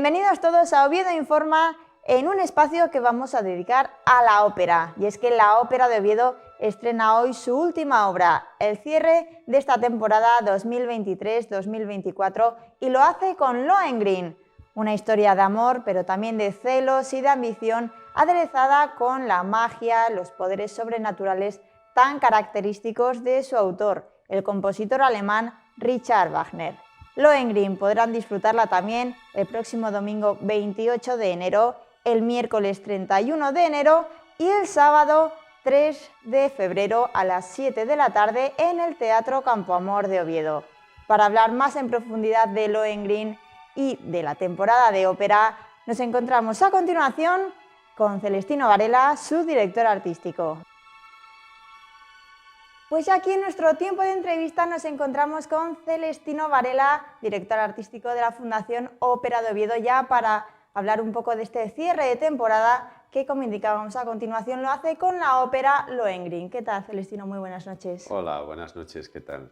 Bienvenidos todos a Oviedo Informa, en un espacio que vamos a dedicar a la ópera. Y es que la Ópera de Oviedo estrena hoy su última obra, el cierre de esta temporada 2023-2024, y lo hace con Lohengrin, una historia de amor, pero también de celos y de ambición, aderezada con la magia, los poderes sobrenaturales tan característicos de su autor, el compositor alemán Richard Wagner. Lohengrin podrán disfrutarla también el próximo domingo 28 de enero, el miércoles 31 de enero y el sábado 3 de febrero a las 7 de la tarde en el Teatro Campoamor de Oviedo. Para hablar más en profundidad de Lohengrin y de la temporada de ópera, nos encontramos a continuación con Celestino Varela, su director artístico. Pues ya aquí en nuestro tiempo de entrevista nos encontramos con Celestino Varela, director artístico de la Fundación Ópera de Oviedo, ya para hablar un poco de este cierre de temporada que, como indicábamos a continuación, lo hace con la ópera Lohengrin. ¿Qué tal, Celestino? Muy buenas noches. Hola, buenas noches, ¿qué tal?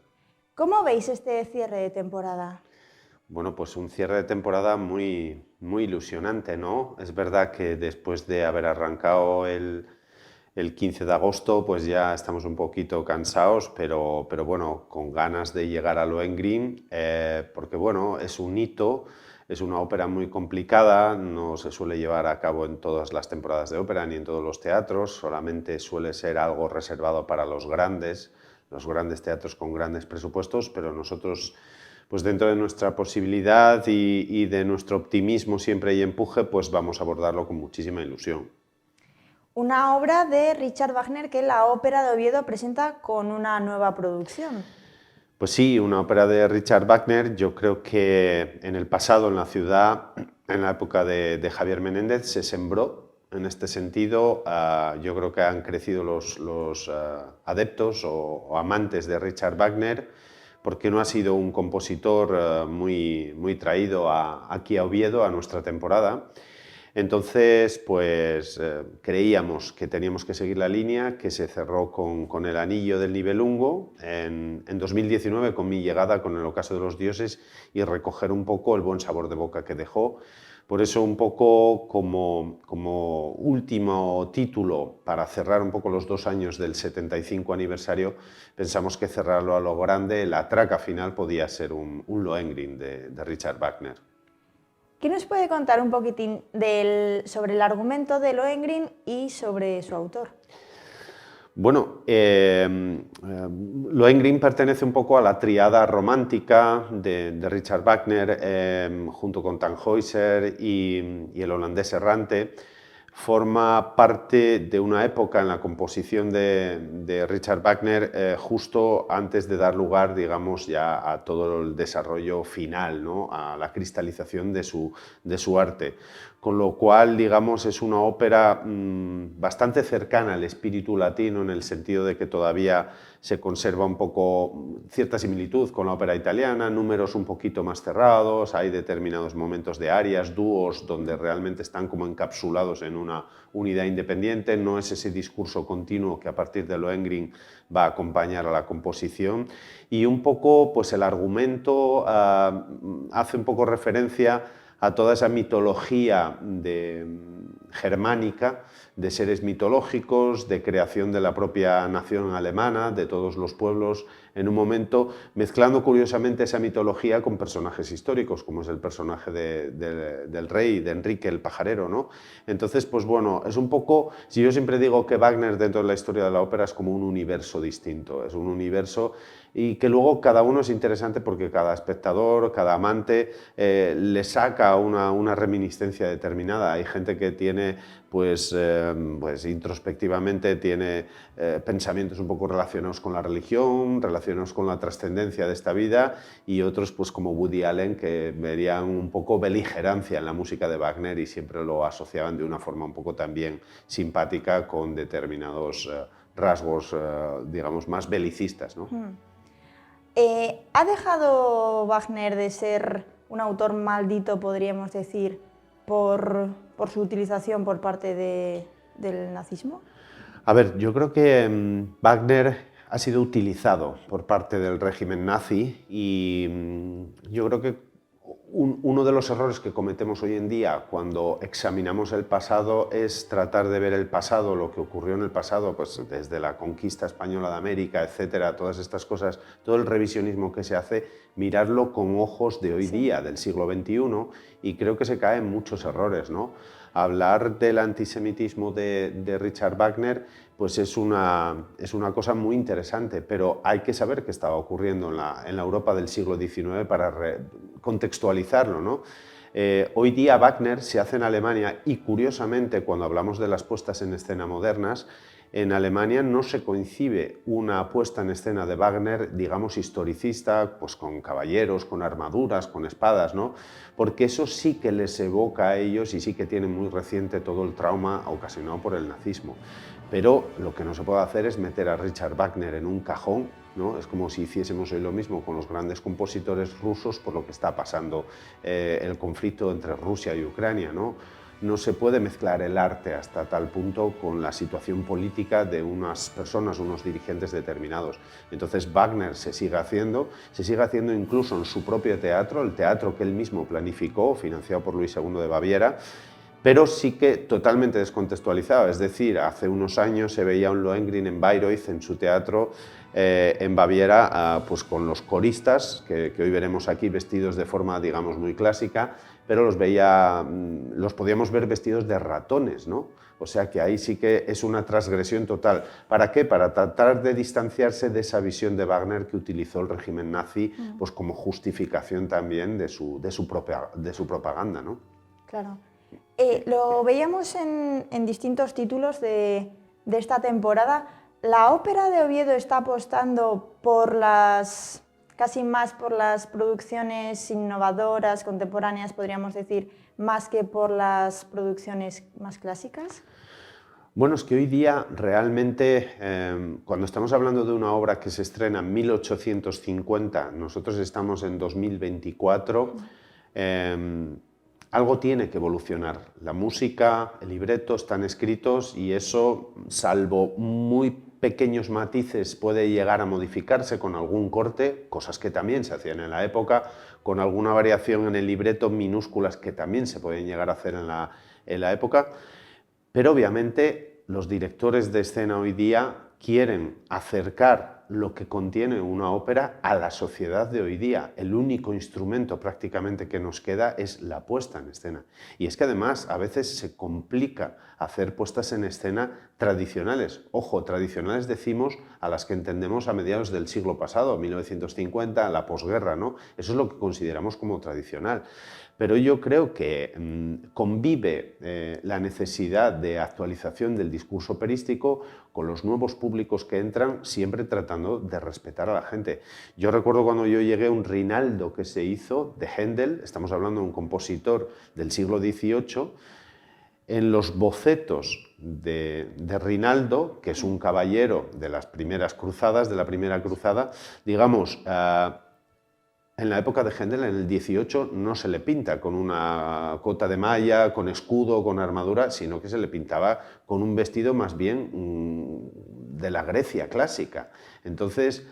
¿Cómo veis este cierre de temporada? Bueno, pues un cierre de temporada muy ilusionante, ¿no? Es verdad que después de haber arrancado el 15 de agosto, pues ya estamos un poquito cansados, pero bueno, con ganas de llegar a Lohengrin, porque bueno, es un hito, es una ópera muy complicada, no se suele llevar a cabo en todas las temporadas de ópera ni en todos los teatros, solamente suele ser algo reservado para los grandes teatros con grandes presupuestos, pero nosotros, pues dentro de nuestra posibilidad y de nuestro optimismo siempre y empuje, pues vamos a abordarlo con muchísima ilusión. Una obra de Richard Wagner que la Ópera de Oviedo presenta con una nueva producción. Pues sí, una ópera de Richard Wagner. Yo creo que en el pasado, en la ciudad, en la época de Javier Menéndez, se sembró en este sentido. Yo creo que han crecido los adeptos o amantes de Richard Wagner, porque no ha sido un compositor muy traído aquí a Oviedo, a nuestra temporada. Entonces, pues creíamos que teníamos que seguir la línea que se cerró con El Anillo del Nibelungo en 2019, con mi llegada, con El Ocaso de los Dioses, y recoger un poco el buen sabor de boca que dejó. Por eso, un poco como último título, para cerrar un poco los 2 años del 75 aniversario, pensamos que cerrarlo a lo grande, la traca final podía ser un Lohengrin de Richard Wagner. ¿Qué nos puede contar un poquitín sobre el argumento de Lohengrin y sobre su autor? Bueno, Lohengrin pertenece un poco a la triada romántica de Richard Wagner, junto con Tannhäuser y el holandés errante. Forma parte de una época en la composición de Richard Wagner justo antes de dar lugar, digamos, ya a todo el desarrollo final, ¿no? A la cristalización de su arte. Con lo cual, digamos, es una ópera bastante cercana al espíritu latino, en el sentido de que todavía se conserva un poco cierta similitud con la ópera italiana, números un poquito más cerrados, hay determinados momentos de arias, dúos, donde realmente están como encapsulados en una unidad independiente, no es ese discurso continuo que a partir de Lohengrin va a acompañar a la composición, y un poco pues el argumento hace un poco referencia a toda esa mitología germánica, de seres mitológicos, de creación de la propia nación alemana, de todos los pueblos, en un momento mezclando curiosamente esa mitología con personajes históricos, como es el personaje del rey, de Enrique el Pajarero, ¿no? Entonces, pues bueno, es un poco, si yo siempre digo que Wagner dentro de la historia de la ópera es como un universo distinto, es un universo y que luego cada uno es interesante porque cada espectador, cada amante le saca una reminiscencia determinada. Hay gente que tiene, pues introspectivamente, tiene pensamientos un poco relacionados con la religión, relacionados con la trascendencia de esta vida, y otros, pues como Woody Allen, que verían un poco beligerancia en la música de Wagner y siempre lo asociaban de una forma un poco también simpática con determinados rasgos, digamos, más belicistas, ¿no? ¿Ha dejado Wagner de ser un autor maldito, podríamos decir, por su utilización por parte del nazismo? A ver, yo creo que Wagner ha sido utilizado por parte del régimen nazi y yo creo que Uno de los errores que cometemos hoy en día cuando examinamos el pasado es tratar de ver el pasado, lo que ocurrió en el pasado, pues desde la conquista española de América, etcétera, todas estas cosas, todo el revisionismo que se hace, mirarlo con ojos de hoy día, del siglo XXI, y creo que se caen muchos errores, ¿no? Hablar del antisemitismo de Richard Wagner pues es una cosa muy interesante, pero hay que saber qué estaba ocurriendo en la Europa del siglo XIX para contextualizarlo, ¿no? Hoy día Wagner se hace en Alemania y curiosamente cuando hablamos de las puestas en escena modernas, en Alemania no se concibe una puesta en escena de Wagner, digamos, historicista, pues con caballeros, con armaduras, con espadas, ¿no? Porque eso sí que les evoca a ellos y sí que tienen muy reciente todo el trauma ocasionado por el nazismo. Pero lo que no se puede hacer es meter a Richard Wagner en un cajón, ¿no? Es como si hiciésemos hoy lo mismo con los grandes compositores rusos por lo que está pasando el conflicto entre Rusia y Ucrania, ¿no? No se puede mezclar el arte hasta tal punto con la situación política de unas personas, unos dirigentes determinados. Entonces Wagner se sigue haciendo incluso en su propio teatro, el teatro que él mismo planificó, financiado por Luis II de Baviera, pero sí que totalmente descontextualizado, es decir, hace unos años se veía un Lohengrin en Bayreuth, en su teatro en Baviera, pues con los coristas, que hoy veremos aquí vestidos de forma, digamos, muy clásica, pero los podíamos ver vestidos de ratones, ¿no? O sea que ahí sí que es una transgresión total. ¿Para qué? Para tratar de distanciarse de esa visión de Wagner que utilizó el régimen nazi pues como justificación también de su propaganda, ¿no? Claro. Lo veíamos en distintos títulos de esta temporada. La Ópera de Oviedo está apostando casi más por las producciones innovadoras, contemporáneas, podríamos decir, más que por las producciones más clásicas. Bueno, es que hoy día realmente, cuando estamos hablando de una obra que se estrena en 1850, nosotros estamos en 2024, algo tiene que evolucionar. La música, el libreto están escritos y eso, salvo muy pequeños matices, puede llegar a modificarse con algún corte, cosas que también se hacían en la época, con alguna variación en el libreto, minúsculas que también se pueden llegar a hacer en la época, pero obviamente los directores de escena hoy día quieren acercar lo que contiene una ópera a la sociedad de hoy día. El único instrumento prácticamente que nos queda es la puesta en escena. Y es que además a veces se complica hacer puestas en escena tradicionales. Ojo, tradicionales decimos a las que entendemos a mediados del siglo pasado, 1950, la posguerra, ¿no? Eso es lo que consideramos como tradicional. Pero yo creo que convive la necesidad de actualización del discurso operístico con los nuevos públicos que entran, siempre tratando de respetar a la gente. Yo recuerdo cuando yo llegué a un Rinaldo que se hizo de Händel, estamos hablando de un compositor del siglo XVIII, en los bocetos de Rinaldo, que es un caballero de las primeras cruzadas, de la primera cruzada, digamos, en la época de Händel, en el 18, no se le pinta con una cota de malla, con escudo, con armadura, sino que se le pintaba con un vestido más bien de la Grecia clásica. Entonces,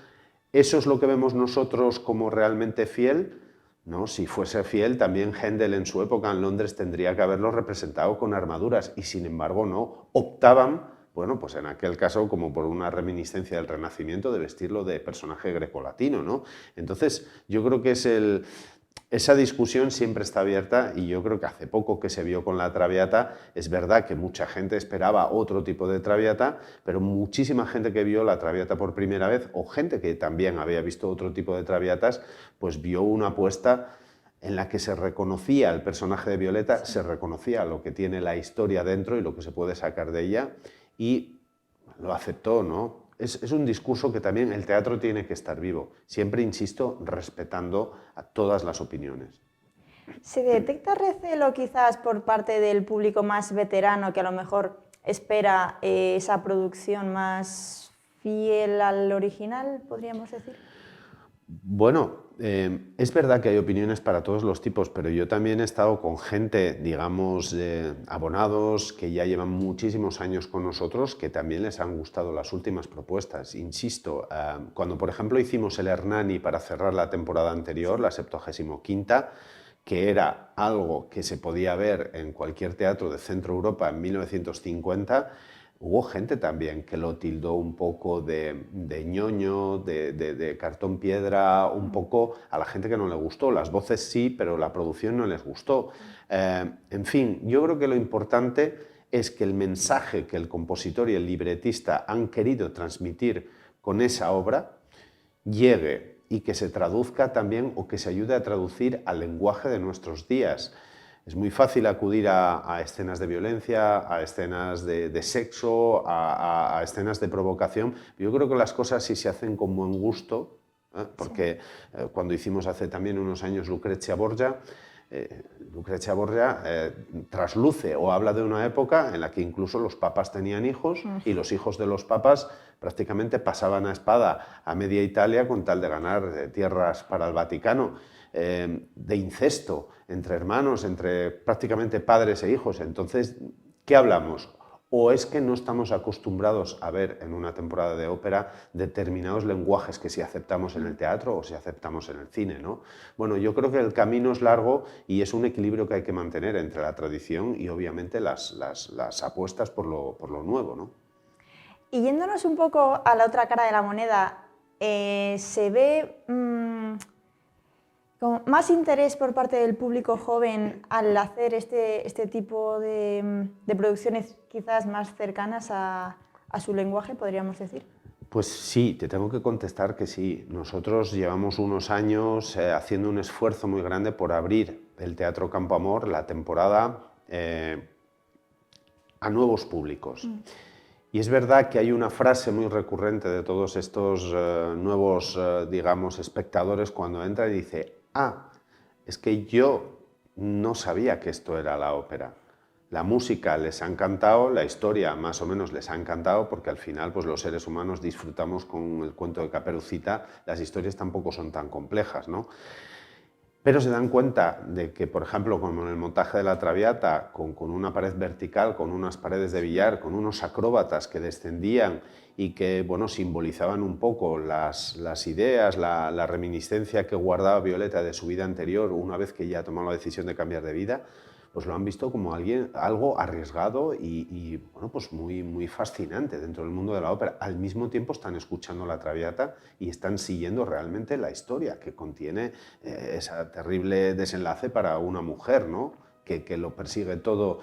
¿eso es lo que vemos nosotros como realmente fiel? No, si fuese fiel, también Händel en su época en Londres tendría que haberlo representado con armaduras y sin embargo no, optaban, bueno, pues en aquel caso como por una reminiscencia del Renacimiento de vestirlo de personaje grecolatino, ¿no? Entonces yo creo que esa discusión siempre está abierta y yo creo que hace poco que se vio con la Traviata, es verdad que mucha gente esperaba otro tipo de Traviata, pero muchísima gente que vio la Traviata por primera vez o gente que también había visto otro tipo de Traviatas, pues vio una apuesta en la que se reconocía el personaje de Violeta, se reconocía lo que tiene la historia dentro y lo que se puede sacar de ella y lo aceptó, ¿no? Es un discurso que también el teatro tiene que estar vivo, siempre, insisto, respetando a todas las opiniones. ¿Se detecta recelo quizás por parte del público más veterano que a lo mejor espera esa producción más fiel al original, podríamos decir? Bueno, es verdad que hay opiniones para todos los tipos, pero yo también he estado con gente, digamos, abonados que ya llevan muchísimos años con nosotros, que también les han gustado las últimas propuestas. Insisto, cuando por ejemplo hicimos el Hernani para cerrar la temporada anterior, la 75ª, que era algo que se podía ver en cualquier teatro de Centro Europa en 1950, hubo gente también que lo tildó un poco de ñoño, de cartón piedra, un poco a la gente que no le gustó. Las voces sí, pero la producción no les gustó. En fin, yo creo que lo importante es que el mensaje que el compositor y el libretista han querido transmitir con esa obra llegue y que se traduzca también o que se ayude a traducir al lenguaje de nuestros días. Es muy fácil acudir a escenas de violencia, a escenas de sexo, a escenas de provocación. Yo creo que las cosas sí se hacen con buen gusto, porque cuando hicimos hace también unos años Lucrezia Borgia, trasluce o habla de una época en la que incluso los papas tenían hijos y los hijos de los papas prácticamente pasaban a espada a media Italia con tal de ganar tierras para el Vaticano, de incesto entre hermanos, entre prácticamente padres e hijos. Entonces, ¿qué hablamos? ¿O es que no estamos acostumbrados a ver en una temporada de ópera determinados lenguajes que si aceptamos en el teatro o si aceptamos en el cine, ¿no? Bueno, yo creo que el camino es largo y es un equilibrio que hay que mantener entre la tradición y obviamente las apuestas por lo nuevo, ¿no? Y yéndonos un poco a la otra cara de la moneda, se ve como más interés por parte del público joven al hacer este tipo de producciones quizás más cercanas a su lenguaje, podríamos decir. Pues sí, te tengo que contestar que sí. Nosotros llevamos unos años haciendo un esfuerzo muy grande por abrir el Teatro Campo Amor, la temporada, a nuevos públicos. Y es verdad que hay una frase muy recurrente de todos estos nuevos, digamos, espectadores cuando entran y dice: ah, es que yo no sabía que esto era la ópera. La música les ha encantado, la historia más o menos les ha encantado, porque al final pues, los seres humanos disfrutamos con el cuento de Caperucita, las historias tampoco son tan complejas, ¿no? Pero se dan cuenta de que, por ejemplo, como en el montaje de la Traviata, con una pared vertical, con unas paredes de billar, con unos acróbatas que descendían y que bueno, simbolizaban un poco las ideas, la reminiscencia que guardaba Violeta de su vida anterior una vez que ya tomó la decisión de cambiar de vida, pues lo han visto como algo arriesgado y bueno, pues muy fascinante dentro del mundo de la ópera. Al mismo tiempo están escuchando la Traviata y están siguiendo realmente la historia que contiene ese terrible desenlace para una mujer, ¿no? Que lo persigue todo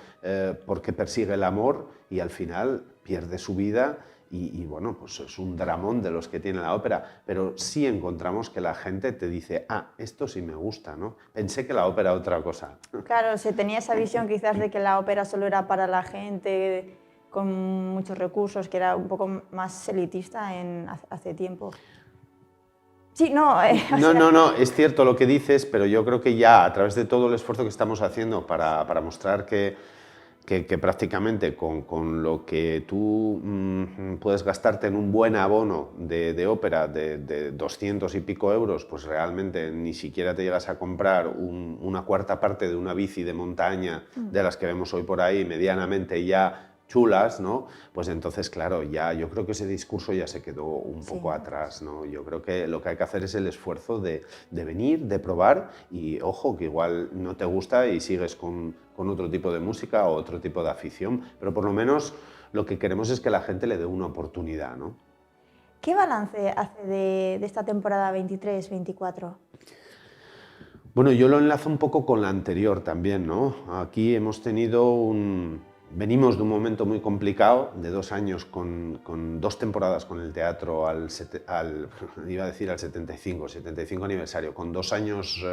porque persigue el amor y al final pierde su vida. Y bueno, pues es un dramón de los que tiene la ópera, pero sí encontramos que la gente te dice: ah, esto sí me gusta, ¿no? Pensé que la ópera era otra cosa. Claro, se tenía esa visión quizás de que la ópera solo era para la gente con muchos recursos, que era un poco más elitista hace tiempo. Sí, no... No, es cierto lo que dices, pero yo creo que ya a través de todo el esfuerzo que estamos haciendo para mostrar que prácticamente con lo que tú puedes gastarte en un buen abono de ópera de 200 y pico euros, pues realmente ni siquiera te llegas a comprar una cuarta parte de una bici de montaña de las que vemos hoy por ahí, medianamente ya chulas, ¿no? Pues entonces, claro, ya yo creo que ese discurso ya se quedó un poco atrás, ¿no? Yo creo que lo que hay que hacer es el esfuerzo de venir, de probar y, ojo, que igual no te gusta y sigues con otro tipo de música o otro tipo de afición, pero por lo menos lo que queremos es que la gente le dé una oportunidad, ¿no? ¿Qué balance hace de esta temporada 23-24? Bueno, yo lo enlazo un poco con la anterior también, ¿no? Aquí hemos tenido venimos de un momento muy complicado, de 2 años con 2 temporadas con el teatro iba a decir al 75 aniversario, con 2 años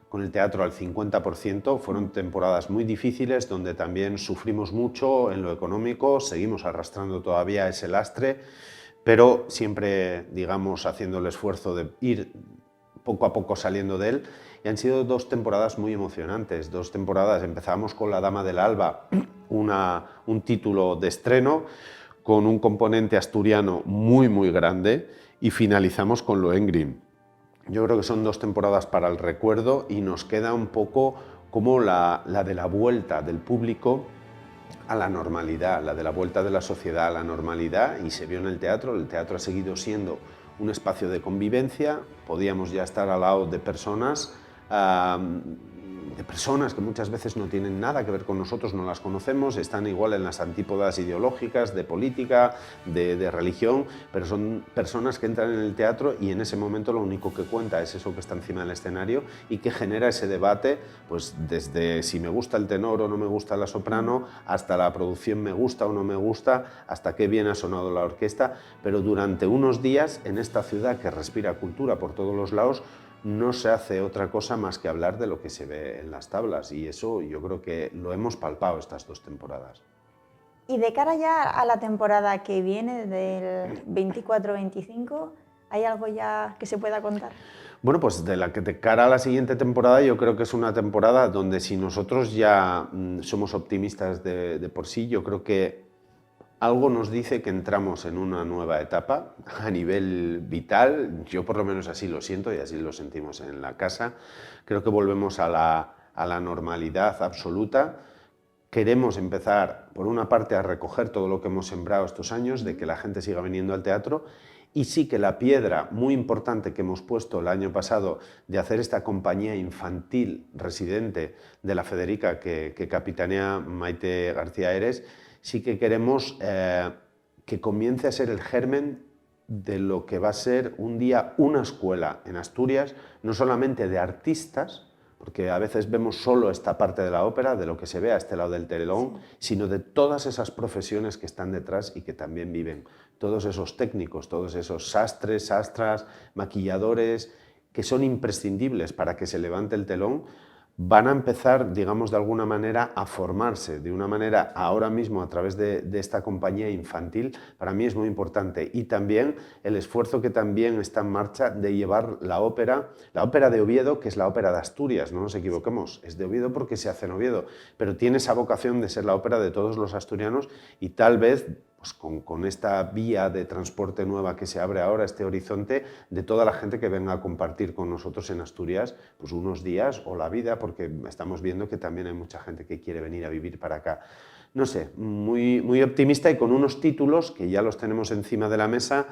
con el teatro al 50%, fueron temporadas muy difíciles donde también sufrimos mucho en lo económico, seguimos arrastrando todavía ese lastre, pero siempre, digamos, haciendo el esfuerzo de ir poco a poco saliendo de él. Y han sido 2 temporadas muy emocionantes, 2 temporadas. Empezamos con La Dama del Alba, un título de estreno con un componente asturiano muy grande, y finalizamos con Lohengrin. Yo creo que son 2 temporadas para el recuerdo y nos queda un poco como la de la vuelta del público a la normalidad, la de la vuelta de la sociedad a la normalidad, y se vio en el teatro ha seguido siendo un espacio de convivencia, podíamos ya estar al lado de personas de personas que muchas veces no tienen nada que ver con nosotros, no las conocemos, están igual en las antípodas ideológicas, de política, de religión, pero son personas que entran en el teatro y en ese momento lo único que cuenta es eso que está encima del escenario y que genera ese debate, pues desde si me gusta el tenor o no me gusta la soprano, hasta la producción me gusta o no me gusta, hasta qué bien ha sonado la orquesta, pero durante unos días en esta ciudad que respira cultura por todos los lados, no se hace otra cosa más que hablar de lo que se ve en las tablas y eso yo creo que lo hemos palpado estas 2 temporadas. Y de cara ya a la temporada que viene, del 24-25, ¿hay algo ya que se pueda contar? Bueno, pues de cara a la siguiente temporada yo creo que es una temporada donde si nosotros ya somos optimistas de por sí, yo creo que algo nos dice que entramos en una nueva etapa a nivel vital, yo por lo menos así lo siento y así lo sentimos en la casa. Creo que volvemos a la normalidad absoluta. Queremos empezar, por una parte, a recoger todo lo que hemos sembrado estos años, de que la gente siga viniendo al teatro, y sí que la piedra muy importante que hemos puesto el año pasado de hacer esta compañía infantil residente de la Federica que capitanea Maite García Eres, sí que queremos que comience a ser el germen de lo que va a ser un día una escuela en Asturias, no solamente de artistas, porque a veces vemos solo esta parte de la ópera, de lo que se ve a este lado del telón, sino de todas esas profesiones que están detrás y que también viven. Todos esos técnicos, todos esos sastres, sastras, maquilladores, que son imprescindibles para que se levante el telón, van a empezar, digamos, de alguna manera a formarse, de una manera ahora mismo a través de esta compañía infantil, para mí es muy importante. Y también el esfuerzo que también está en marcha de llevar la ópera de Oviedo, que es la ópera de Asturias, no nos equivoquemos, es de Oviedo porque se hace en Oviedo, pero tiene esa vocación de ser la ópera de todos los asturianos y tal vez pues con esta vía de transporte nueva que se abre ahora, este horizonte, de toda la gente que venga a compartir con nosotros en Asturias pues unos días o la vida, porque estamos viendo que también hay mucha gente que quiere venir a vivir para acá. No sé, muy, muy optimista y con unos títulos que ya los tenemos encima de la mesa,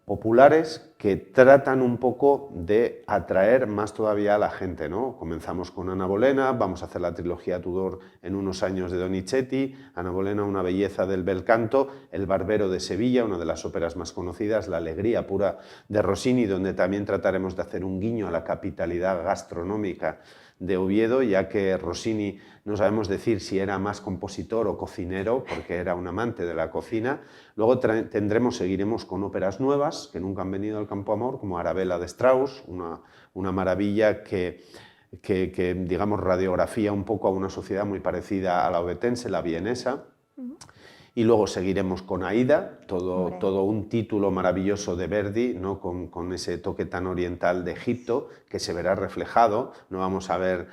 populares, que tratan un poco de atraer más todavía a la gente, ¿no? Comenzamos con Ana Bolena, vamos a hacer la trilogía Tudor en unos años de Donizetti, Ana Bolena, una belleza del bel canto, El Barbero de Sevilla, una de las óperas más conocidas, La alegría pura de Rossini, donde también trataremos de hacer un guiño a la capitalidad gastronómica de Oviedo, ya que Rossini no sabemos decir si era más compositor o cocinero, porque era un amante de la cocina. Luego seguiremos con óperas nuevas que nunca han venido al Campo Amor, como Arabella de Strauss, una maravilla que digamos, radiografía un poco a una sociedad muy parecida a la ovetense, la vienesa. Y luego seguiremos con Aida, todo un título maravilloso de Verdi, ¿no? con ese toque tan oriental de Egipto, que se verá reflejado. No vamos a ver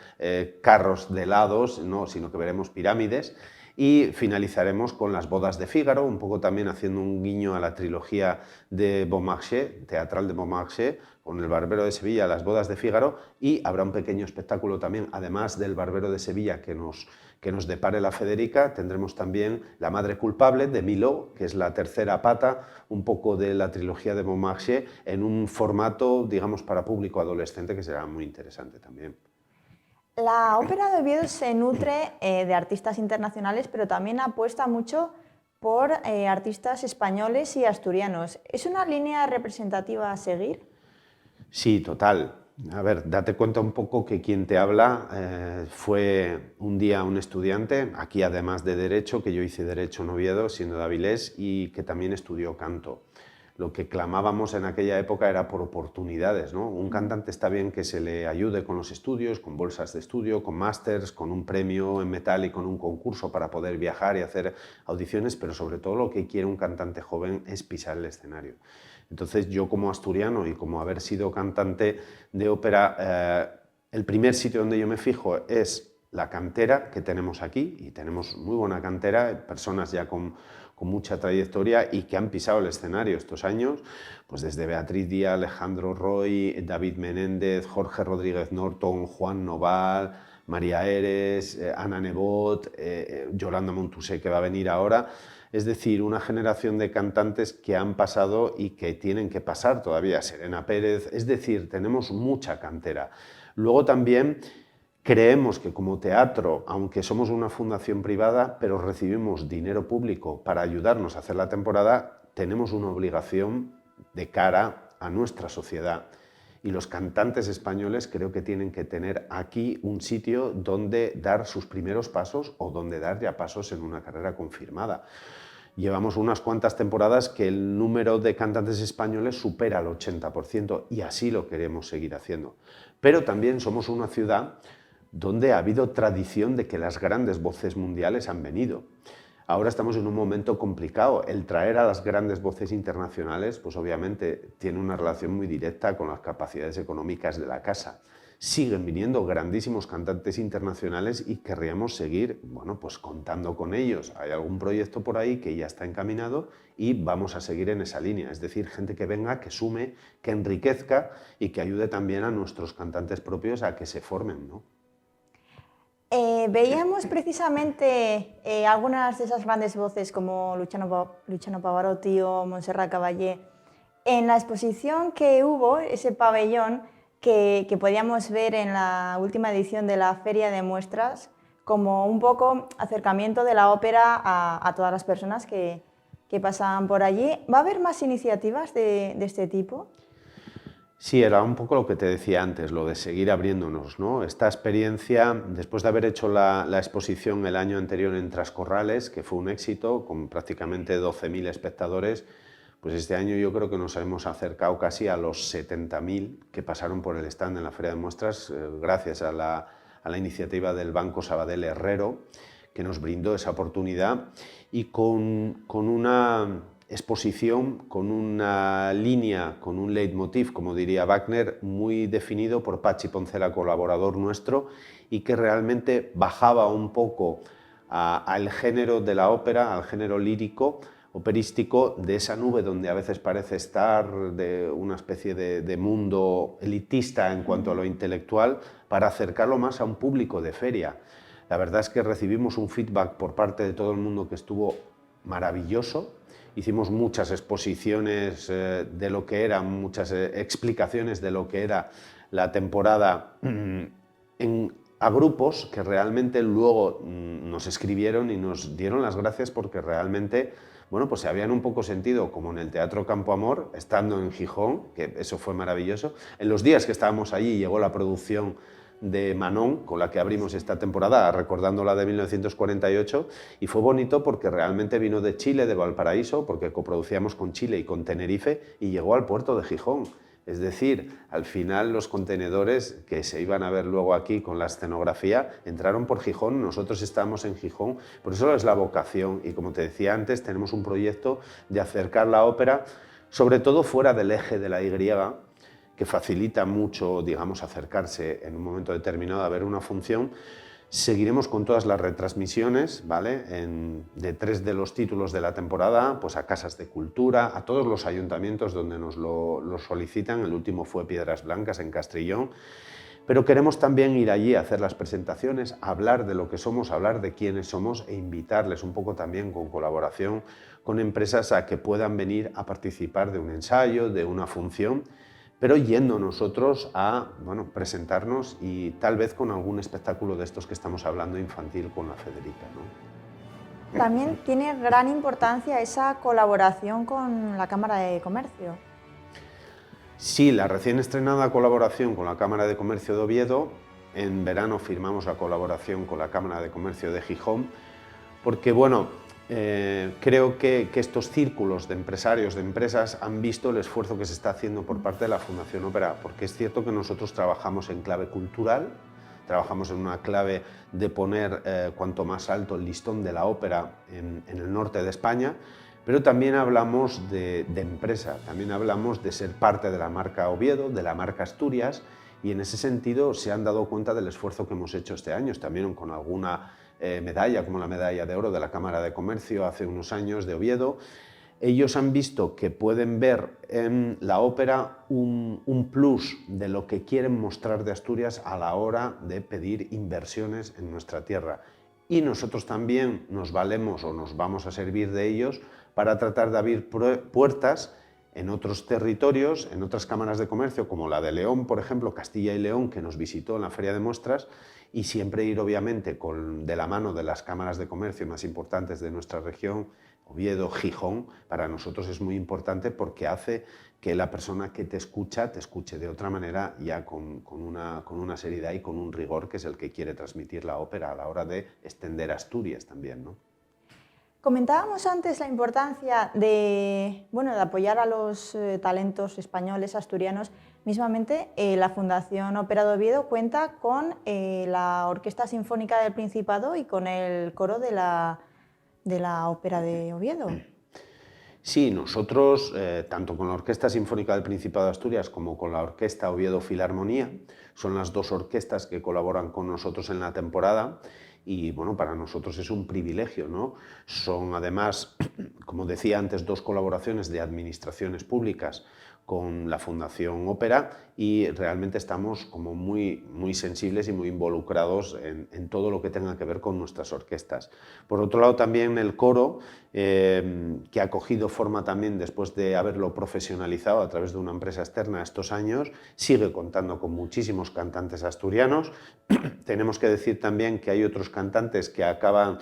carros de helados, ¿no? sino que veremos pirámides. Y finalizaremos con Las bodas de Fígaro, un poco también haciendo un guiño a la trilogía de Beaumarchais, teatral de Beaumarchais, con El Barbero de Sevilla, Las bodas de Fígaro, y habrá un pequeño espectáculo también, además del Barbero de Sevilla que nos depare la Federica, tendremos también La madre culpable de Milhaud, que es la tercera pata un poco de la trilogía de Beaumarchais, en un formato, digamos, para público adolescente, que será muy interesante también. La ópera de Oviedo se nutre de artistas internacionales, pero también apuesta mucho por artistas españoles y asturianos. ¿Es una línea representativa a seguir? Sí, total. A ver, date cuenta un poco que quien te habla fue un día un estudiante, aquí además de Derecho, que yo hice Derecho en Oviedo, siendo de Avilés, y que también estudió canto. Lo que clamábamos en aquella época era por oportunidades, ¿no? Un cantante está bien que se le ayude con los estudios, con bolsas de estudio, con másters, con un premio en metal y con un concurso para poder viajar y hacer audiciones, pero sobre todo lo que quiere un cantante joven es pisar el escenario. Entonces yo como asturiano y como haber sido cantante de ópera, el primer sitio donde yo me fijo es la cantera que tenemos aquí, y tenemos muy buena cantera, personas ya con mucha trayectoria y que han pisado el escenario estos años, pues desde Beatriz Díaz, Alejandro Roy, David Menéndez, Jorge Rodríguez Norton, Juan Noval, María Eres, Ana Nebot, Yolanda Montusé, que va a venir ahora. Es decir, una generación de cantantes que han pasado y que tienen que pasar todavía, Serena Pérez, es decir, tenemos mucha cantera. Luego también Creemos que como teatro, aunque somos una fundación privada, pero recibimos dinero público para ayudarnos a hacer la temporada, tenemos una obligación de cara a nuestra sociedad. Y los cantantes españoles creo que tienen que tener aquí un sitio donde dar sus primeros pasos o donde dar ya pasos en una carrera confirmada. Llevamos unas cuantas temporadas que el número de cantantes españoles supera el 80% y así lo queremos seguir haciendo. Pero también somos una ciudad donde ha habido tradición de que las grandes voces mundiales han venido. Ahora estamos en un momento complicado. El traer a las grandes voces internacionales, pues obviamente tiene una relación muy directa con las capacidades económicas de la casa. Siguen viniendo grandísimos cantantes internacionales y querríamos seguir, bueno, pues contando con ellos. Hay algún proyecto por ahí que ya está encaminado y vamos a seguir en esa línea. Es decir, gente que venga, que sume, que enriquezca y que ayude también a nuestros cantantes propios a que se formen, ¿no? Veíamos precisamente algunas de esas grandes voces como Luciano Pavarotti o Montserrat Caballé en la exposición que hubo, ese pabellón que podíamos ver en la última edición de la Feria de Muestras, como un poco acercamiento de la ópera a todas las personas que pasaban por allí. ¿Va a haber más iniciativas de este tipo? Sí, era un poco lo que te decía antes, lo de seguir abriéndonos, ¿no? Esta experiencia, después de haber hecho la exposición el año anterior en Trascorrales, que fue un éxito, con prácticamente 12.000 espectadores, pues este año yo creo que nos hemos acercado casi a los 70.000 que pasaron por el stand en la Feria de Muestras, gracias a la iniciativa del Banco Sabadell Herrero, que nos brindó esa oportunidad, y con una exposición, con una línea, con un leitmotiv, como diría Wagner, muy definido por Pachi Poncela, colaborador nuestro, y que realmente bajaba un poco al género de la ópera, al género lírico, operístico, de esa nube donde a veces parece estar, de una especie de mundo elitista en cuanto a lo intelectual, para acercarlo más a un público de feria. La verdad es que recibimos un feedback por parte de todo el mundo que estuvo maravilloso. Hicimos muchas exposiciones de lo que era, muchas explicaciones de lo que era la temporada a grupos que realmente luego nos escribieron y nos dieron las gracias porque realmente, bueno, pues se habían un poco sentido como en el Teatro Campo Amor, estando en Gijón, que eso fue maravilloso. En los días que estábamos allí llegó la producción de Manon, con la que abrimos esta temporada, recordando la de 1948, y fue bonito porque realmente vino de Chile, de Valparaíso, porque coproducíamos con Chile y con Tenerife, y llegó al puerto de Gijón. Es decir, al final los contenedores que se iban a ver luego aquí con la escenografía entraron por Gijón, nosotros estábamos en Gijón, por eso es la vocación, y como te decía antes, tenemos un proyecto de acercar la ópera, sobre todo fuera del eje de la Y, que facilita mucho, digamos, acercarse en un momento determinado a ver una función. Seguiremos con todas las retransmisiones, ¿vale? De 3 de los títulos de la temporada, pues a casas de cultura, a todos los ayuntamientos donde nos lo solicitan. El último fue Piedras Blancas, en Castrillón. Pero queremos también ir allí a hacer las presentaciones, hablar de lo que somos, hablar de quiénes somos e invitarles un poco también con colaboración con empresas a que puedan venir a participar de un ensayo, de una función, pero yendo nosotros a, bueno, presentarnos y tal vez con algún espectáculo de estos que estamos hablando infantil con la Federica, ¿no? También tiene gran importancia esa colaboración con la Cámara de Comercio. Sí, la recién estrenada colaboración con la Cámara de Comercio de Oviedo. En verano firmamos la colaboración con la Cámara de Comercio de Gijón, porque, bueno, creo que estos círculos de empresarios, de empresas, han visto el esfuerzo que se está haciendo por parte de la Fundación Ópera, porque es cierto que nosotros trabajamos en clave cultural, trabajamos en una clave de poner cuanto más alto el listón de la ópera en el norte de España, pero también hablamos de empresa, también hablamos de ser parte de la marca Oviedo, de la marca Asturias, y en ese sentido se han dado cuenta del esfuerzo que hemos hecho este año, también con alguna medalla, como la medalla de oro de la Cámara de Comercio hace unos años de Oviedo. Ellos han visto que pueden ver en la ópera un plus de lo que quieren mostrar de Asturias a la hora de pedir inversiones en nuestra tierra. Y nosotros también nos valemos o nos vamos a servir de ellos para tratar de abrir puertas en otros territorios, en otras cámaras de comercio, como la de León, por ejemplo, Castilla y León, que nos visitó en la Feria de Muestras, y siempre ir obviamente de la mano de las cámaras de comercio más importantes de nuestra región, Oviedo, Gijón. Para nosotros es muy importante porque hace que la persona que te escuche de otra manera, ya con una seriedad y con un rigor que es el que quiere transmitir la ópera a la hora de extender Asturias también, ¿no? Comentábamos antes la importancia de apoyar a los talentos españoles, asturianos. Mismamente, la Fundación Ópera de Oviedo cuenta con la Orquesta Sinfónica del Principado y con el coro de la Ópera de Oviedo. Sí, nosotros, tanto con la Orquesta Sinfónica del Principado de Asturias como con la Orquesta Oviedo Filarmonía, son las dos orquestas que colaboran con nosotros en la temporada y bueno, para nosotros es un privilegio, ¿no? Son además, como decía antes, dos colaboraciones de administraciones públicas con la Fundación Ópera y realmente estamos como muy sensibles y muy involucrados en todo lo que tenga que ver con nuestras orquestas. Por otro lado, también el coro, que ha cogido forma también después de haberlo profesionalizado a través de una empresa externa estos años, sigue contando con muchísimos cantantes asturianos. Tenemos que decir también que hay otros cantantes que acaban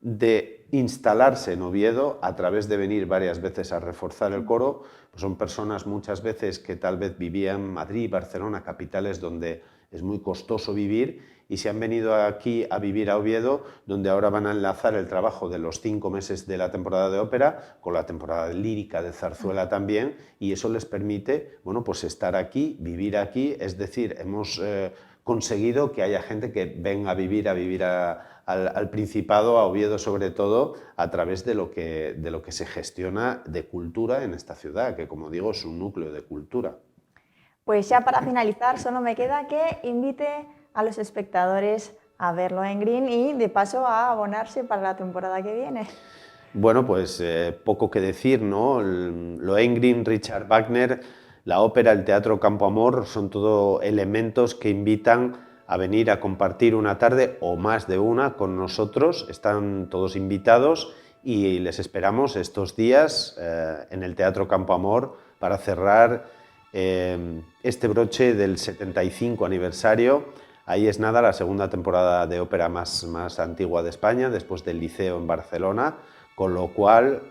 de instalarse en Oviedo a través de venir varias veces a reforzar el coro. Pues son personas muchas veces que tal vez vivían en Madrid, Barcelona, capitales donde es muy costoso vivir y se han venido aquí a vivir a Oviedo, donde ahora van a enlazar el trabajo de los 5 meses de la temporada de ópera con la temporada lírica de zarzuela también, y eso les permite, bueno, pues estar aquí, vivir aquí, es decir, hemos conseguido que haya gente que venga a vivir al Principado, a Oviedo sobre todo, a través de lo que se gestiona de cultura en esta ciudad, que como digo es un núcleo de cultura. Pues ya para finalizar, solo me queda que invite a los espectadores a ver Lohengrin y de paso a abonarse para la temporada que viene. Bueno, pues poco que decir, ¿no? Lohengrin, Richard Wagner, la ópera, el teatro Campo Amor son todo elementos que invitan a venir a compartir una tarde o más de una con nosotros. Están todos invitados y les esperamos estos días en el Teatro Campo Amor para cerrar este broche del 75 aniversario. Ahí es nada, la segunda temporada de ópera más antigua de España, después del Liceo en Barcelona, con lo cual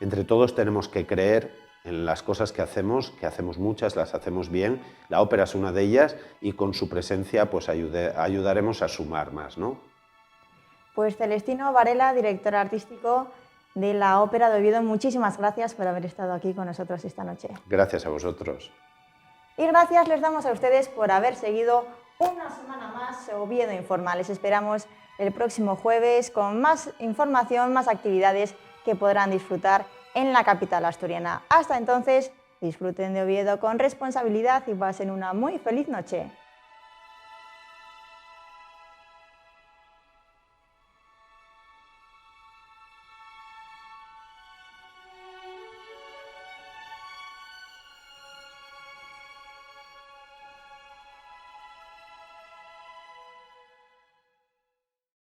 entre todos tenemos que creer en las cosas que hacemos muchas, las hacemos bien, la ópera es una de ellas y con su presencia pues ayudaremos a sumar más, ¿no? Pues Celestino Varela, director artístico de la Ópera de Oviedo, muchísimas gracias por haber estado aquí con nosotros esta noche. Gracias a vosotros. Y gracias les damos a ustedes por haber seguido una semana más Oviedo Informa. Les esperamos el próximo jueves con más información, más actividades que podrán disfrutar en la capital asturiana. Hasta entonces, disfruten de Oviedo con responsabilidad y pasen una muy feliz noche.